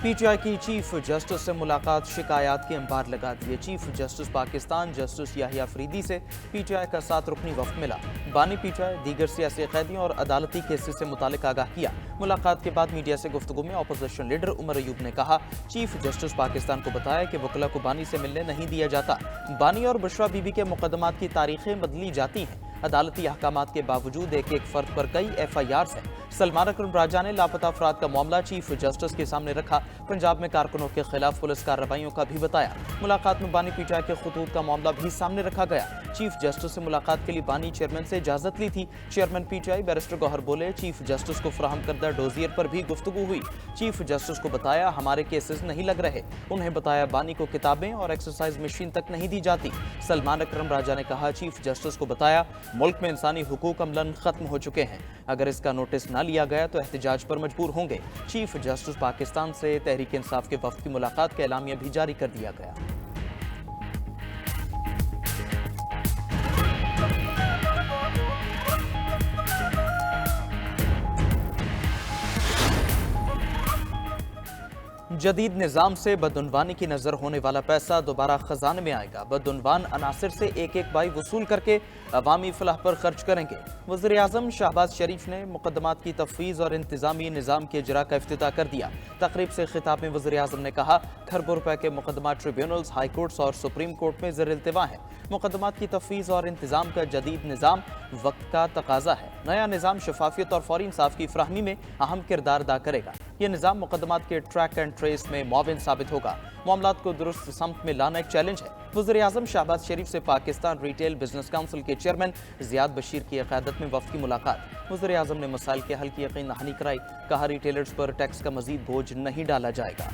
P T I की chief justice से मुलाकात शिकायत के अंबार लगा दिए। Chief justice Pakistan justice Yahya Afridi से पी टी आई का 7 रुकनी वफ्द मिला। बानी पी टी आई दीगर सियासी कैदियों और अदालती केसेस से मुतालिक आगाह किया। मुलाकात के बाद मीडिया से गुफ्तगू में अपोजिशन लीडर उमर अयूब ने कहा, चीफ जस्टिस पाकिस्तान को बताया कि वकला को बानी से मिलने नहीं दिया जाता। बानी और बुशरा बीबी के मुकदमात की तारीखें बदली जाती हैं। अदालती अहकामात के बावजूद एक एक फर्द पर कई FIRs हैं। सलमान अकरम राजा ने लापता अफराद का मामला चीफ जस्टिस के सामने रखा। पंजाब में कारकुनों के खिलाफ पुलिस कार्रवाइयों का भी बताया। मुलाकात में बानी पीटीआई के खतूत का मामला भी सामने रखा गया। चीफ जस्टिस से मुलाकात के लिए बानी चेयरमैन से इजाजत ली थी। चेयरमैन पीटीआई बैरिस्टर गौहर बोले, चीफ जस्टिस को फराहम करदा डोजियर पर भी गुफ्तगू हुई। चीफ जस्टिस को बताया हमारे केसेस नहीं लग रहे। उन्हें बताया बानी को किताबें और एक्सरसाइज मशीन तक नहीं दी जाती। सलमान अकरम राजा ने कहा, चीफ जस्टिस को बताया मुल्क में इंसानी हुकूक अमलन खत्म हो चुके हैं। अगर इसका नोटिस न लिया गया तो एहतजाज पर मजबूर होंगे। चीफ जस्टिस पाकिस्तान से तहरीक इंसाफ के वफ्द की मुलाकात का एलामिया भी जारी कर दिया गया। जदीद निज़ाम से बदउनवानी की नज़र होने वाला पैसा दोबारा खजाने में आएगा। बदउनवान अनासिर से एक एक बाई वसूल करके अवामी फलाह पर खर्च करेंगे। वज़ीर आज़म शहबाज शरीफ ने मुकदमात की तफवीज़ और इंतज़ामी निज़ाम के इजरा का इफ्तिताह कर दिया। तकरीब से खिताब में वज़ीर आज़म ने कहा, खरबों रुपए के मुकदमात ट्रिब्यूनल्स, हाई कोर्ट्स और सुप्रीम कोर्ट में ज़ेर इल्तिवा है। मुकदमात की तफवीज़ और इंतज़ाम का जदीद निज़ाम वक्त का तकाजा है। नया निज़ाम शफाफियत और फौरी इंसाफ की फराहमी में अहम किरदार अदा करेगा। यह निज़ाम मुकदमात के ट्रैक एंड ट्रेस में मुआविन साबित होगा। मामलात को दुरुस्त समत में लाना एक चैलेंज है। वज़ीर आज़म शहबाज शरीफ से पाकिस्तान रिटेल बिजनेस काउंसिल के चेयरमैन ज़ियाद बशीर की क़यादत में वफ़द की मुलाकात। वज़ीर आज़म ने मसाइल के हल की यकीन दहानी कराई। कहा, रिटेलर्स पर टैक्स का मज़ीद बोझ नहीं डाला जाएगा।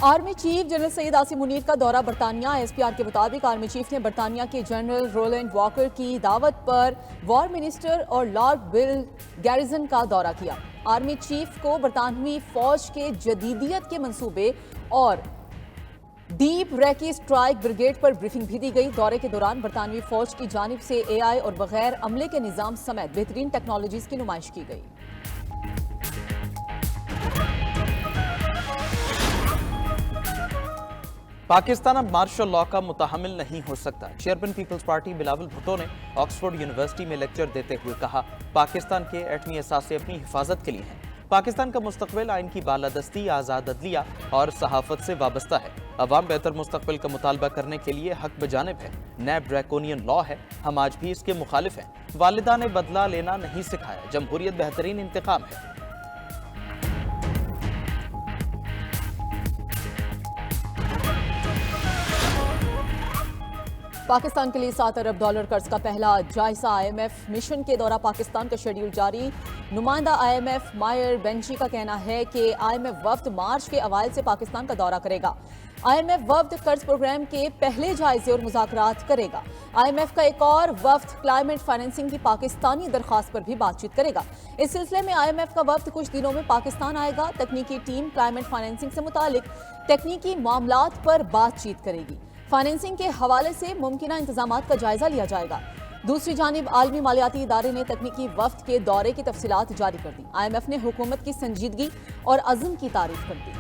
Army chief general Syed Asim Munir का दौरा बरतानिया। SPR के मुताबिक आर्मी चीफ ने बरतानिया के जनरल रोलैंड वॉकर की दावत पर वॉर मिनिस्टर और लॉर्ड बिल गैरिसन का दौरा किया। आर्मी चीफ को बरतानवी फौज के जदीदियत के मंसूबे और डीप रैकी स्ट्राइक ब्रिगेड पर ब्रीफिंग भी दी गई। दौरे के दौरान बरतानवी फौज की जानिब से AI और बगैर अमले के निज़ाम समेत बेहतरीन टेक्नोलॉजीज की नुमाइश की गई। पाकिस्तान अब मार्शल लॉ का मुतहम्मिल नहीं हो सकता। Chairman Peoples party Bilawal Bhutto ने ऑक्सफोर्ड यूनिवर्सिटी में लेक्चर देते हुए कहा, पाकिस्तान के एटमी असासे अपनी हिफाजत के लिए हैं। पाकिस्तान का मुस्तकबिल आइन की बालादस्ती, आज़ाद अदलिया और सहाफत से वाबस्ता है। अवाम बेहतर मुस्तकबिल का मुतालबा करने के लिए हक बजानिब है। नैब ड्रैकोनियन लॉ है, हम आज भी इसके मुखालिफ हैं। वालिदा ने बदला लेना नहीं सिखाया, जमहूरियत बेहतरीन इंतकाम है। पाकिस्तान के लिए $7 अरब कर्ज का पहला जायजा। IMF मिशन के दौरा पाकिस्तान का शेड्यूल जारी। नुमाइंदा IMF मायर बेंची का कहना है कि IMF वफ्द मार्च के अवाइल से पाकिस्तान का दौरा करेगा। IMF वफ्द कर्ज प्रोग्राम के पहले जायजे और मुज़ाकरात करेगा। IMF का एक और वफ्द क्लाइमेट फाइनेंसिंग की पाकिस्तानी दरख्वास्त पर भी बातचीत करेगा। इस सिलसिले में IMF का वफ्द कुछ दिनों में पाकिस्तान आएगा। तकनीकी टीम क्लाइमेट फाइनेंसिंग से मुतालिक तकनीकी मामलात पर बातचीत करेगी। फाइनेंसिंग के हवाले से मुमकिना इंतजामात का जायजा लिया जाएगा। दूसरी जानिब आलमी मालियाती इदारे ने तकनीकी वफ्द के दौरे की तफसीलात जारी कर दी। IMF ने हुकूमत की संजीदगी और अज़्म की तारीफ कर दी।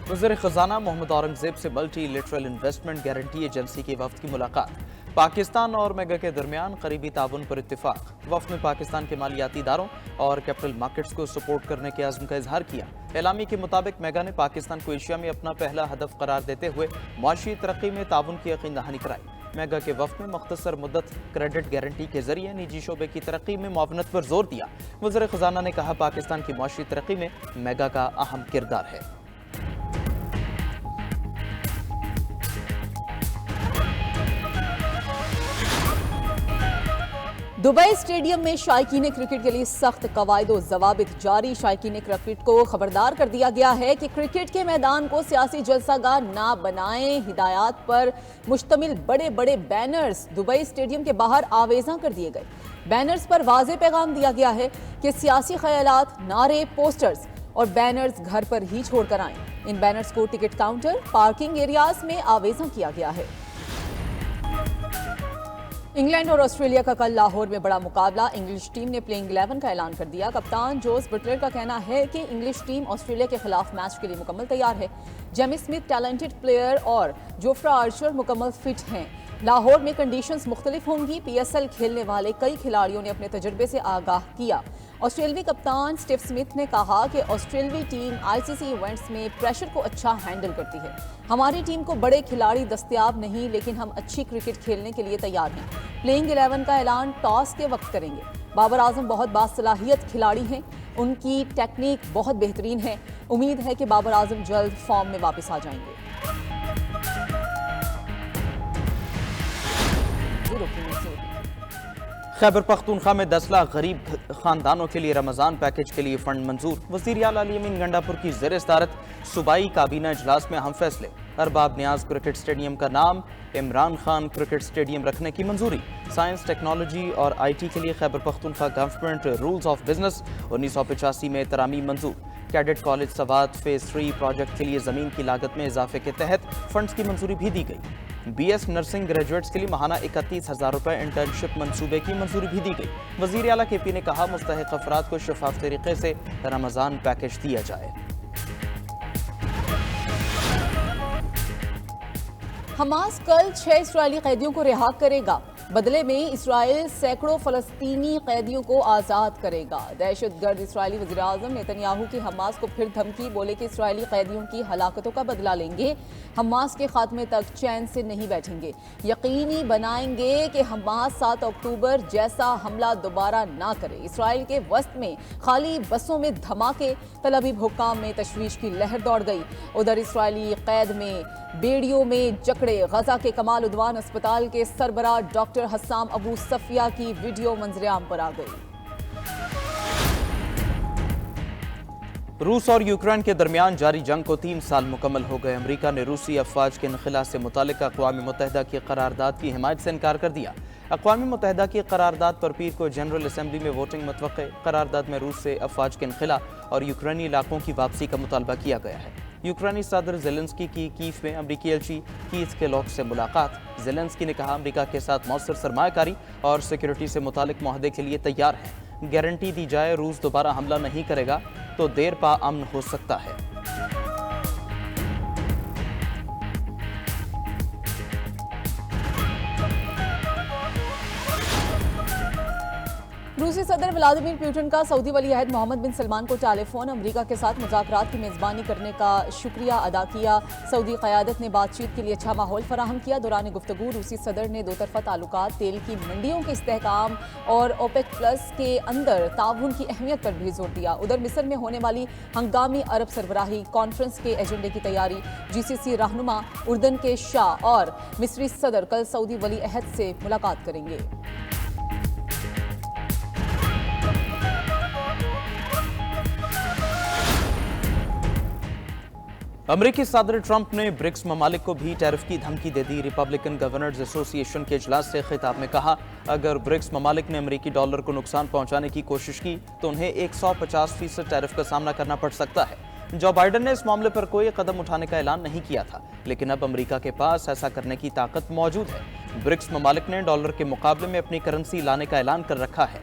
वज़ीर ख़ज़ाना मोहम्मद औरंगज़ेब से multi lateral investment guarantee agency के वफ्द की मुलाकात। पाकिस्तान और मेगा के दरमियान करीबी ताउन पर इत्तिफाक। वफ्द में पाकिस्तान के मालियाती इदारों और कैपिटल मार्केट्स को सपोर्ट करने के आज़म का इजहार किया। एलामी के मुताबिक मेगा ने पाकिस्तान को एशिया में अपना पहला हदफ करार देते हुए मुआशी तरक्की में ताउन की यकीन दहानी कराई। मेगा के वफ्द में मुख्तसर मुद्दत क्रेडिट गारंटी के जरिए निजी शोबे की तरक्की में मुआवनत पर जोर दिया। वज़ीर ख़ज़ाना ने कहा, पाकिस्तान की मुआशी तरक्की में मेगा का अहम किरदार है। दुबई स्टेडियम में शायकीन क्रिकेट के लिए सख्त कवायद व ज़वाबित जारी। शायकीन क्रिकेट को खबरदार कर दिया गया है कि क्रिकेट के मैदान को सियासी जलसागार ना बनाएं। हिदायत पर मुश्तमिल बड़े बड़े बैनर्स दुबई स्टेडियम के बाहर आवेजा कर दिए गए। बैनर्स पर वाज़ेह पैगाम दिया गया है कि सियासी ख्यालात, नारे, पोस्टर्स और बैनर्स घर पर ही छोड़कर आएं। इन बैनर्स को टिकट काउंटर, पार्किंग एरियाज में आवेज़न किया गया है। इंग्लैंड और ऑस्ट्रेलिया का कल लाहौर में बड़ा मुकाबला। इंग्लिश टीम ने प्लेइंग 11 का ऐलान कर दिया। कप्तान जोस बटलर का कहना है कि इंग्लिश टीम ऑस्ट्रेलिया के खिलाफ मैच के लिए मुकम्मल तैयार है। जेमी स्मिथ टैलेंटेड प्लेयर और जोफ्रा आर्चर मुकम्मल फिट हैं। लाहौर में कंडीशंस मुख्तलिफ होंगी। PSL खेलने वाले कई खिलाड़ियों ने अपने तजुर्बे से आगाह किया। ऑस्ट्रेलवी कप्तान स्टीव स्मिथ ने कहा कि ऑस्ट्रेलवी टीम ICC इवेंट्स में प्रेशर को अच्छा हैंडल करती है। हमारी टीम को बड़े खिलाड़ी दस्तयाब नहीं, लेकिन हम अच्छी क्रिकेट खेलने के लिए तैयार हैं। प्लेइंग 11 का ऐलान टॉस के वक्त करेंगे। बाबर आजम बहुत बासलाहियत खिलाड़ी हैं, उनकी टेक्निक बहुत बेहतरीन है। उम्मीद है कि बाबर आजम जल्द फॉर्म में वापस आ जाएंगे। खैबर पख्तूनख्वा में 10 लाख गरीब खानदानों के लिए रमज़ान पैकेज के लिए फंड मंजूर। वज़ीर आला अली अमीन गंडापुर की ज़ेर सदारत सूबाई काबीना इजलास में अहम फैसले। अरबाब नियाज क्रिकेट स्टेडियम का नाम इमरान खान क्रिकेट स्टेडियम रखने की मंजूरी। साइंस, टेक्नोलॉजी और IT के लिए Khyber Pakhtunkhwa government rules of business 1985 में तरामीम मंजूर। Cadet college Swat phase 3 project के लिए ज़मीन की लागत में इजाफे के तहत फंड्स की मंजूरी भी दी गई। BS नर्सिंग ग्रेजुएट्स के लिए माहाना 31,000 रुपये इंटर्नशिप मंसूबे की मंजूरी भी दी गई। वज़ीर आला KP ने कहा मुस्तहिक अफराद को शफाफ तरीके से रमज़ान पैकेज दिया जाए। हमास कल 6 इस्राएली कैदियों को रिहा करेगा। बदले में इसराइल सैकड़ों फलस्तीनी कैदियों को आज़ाद करेगा। दहशतगर्द इसराइली वज़ीर आज़म नेतन्याहू की हमास को फिर धमकी, बोले कि इसराइली कैदियों की हलाकतों का बदला लेंगे। हमास के खात्मे तक चैन से नहीं बैठेंगे। यकीनी बनाएंगे कि हमास 7 अक्टूबर जैसा हमला दोबारा ना करे। इसराइल के वस्त में खाली बसों में धमाके, तल अवीव हुक्काम में तशवीश की लहर दौड़ गई। उधर इसराइली कैद में बेड़ियों में जकड़े। गजा के कमाल उद्वान अस्पताल के सरबराह डॉक्टर हस्साम अबू सफिया की वीडियो मंजरेआम पर आ गई। रूस और यूक्रेन के दरमियान जारी जंग को 3 साल मुकम्मल हो गए। अमरीका ने रूसी अफवाज के इनखला से मुतालिक अक़वाम मुत्तहिदा की करारदाद की हिमायत से इनकार कर दिया। अक़वाम मुत्तहिदा की करारदाद पर पीर को जनरल असम्बली में वोटिंग मतवक़्क़े। करारदाद में रूस से अफवाज के इनखला और यूक्रेनी इलाकों की वापसी का मुतालबा किया गया है। यूक्रेनी सदर ज़ेलेंस्की की कीव में अमरीकी एलची कीथ केलॉग से मुलाकात। ज़ेलेंस्की ने कहा अमरीका के साथ मौसर सरमायाकारी और सिक्योरिटी से मुतालिक मुआहदे के लिए तैयार है। गारंटी दी जाए रूस दोबारा हमला नहीं करेगा तो देर पा अमन हो सकता है। रूसी सदर व्लादिमीर पुतिन का सऊदी वली अहद मोहम्मद बिन सलमान को टेलीफोन। अमरीका के साथ मुज़ाकरात की मेज़बानी करने का शुक्रिया अदा किया। सऊदी क़यादत ने बातचीत के लिए अच्छा माहौल फराहम किया। दौरान गुफ्तगू रूसी सदर ने 2 तरफ़ा ताल्लुकात, तेल की मंडियों के इस्तेहकाम और OPEC प्लस के अंदर ताउन की अहमियत पर भी जोर दिया। उधर मिस्र में होने वाली हंगामी अरब सरबराही कॉन्फ्रेंस के एजेंडे की तैयारी। GCC रहनुमा उर्दन के शाह और मिस्री सदर कल सऊदी वली अहद से मुलाकात करेंगे। अमरीकी सदर ट्रंप ने ब्रिक्स ममालिक को भी टैरिफ की धमकी दे दी। रिपब्लिकन गवर्नर्स एसोसिएशन के इजलास से खिताब में कहा अगर ब्रिक्स ममालिक ने अमरीकी डॉलर को नुकसान पहुंचाने की कोशिश की तो उन्हें 150% टैरिफ का सामना करना पड़ सकता है। जो बाइडन ने इस मामले पर कोई कदम उठाने का ऐलान नहीं किया था, लेकिन अब अमरीका के पास ऐसा करने की ताकत मौजूद है। ब्रिक्स ममालिक ने डॉलर के मुकाबले में अपनी करेंसी लाने का ऐलान कर रखा है।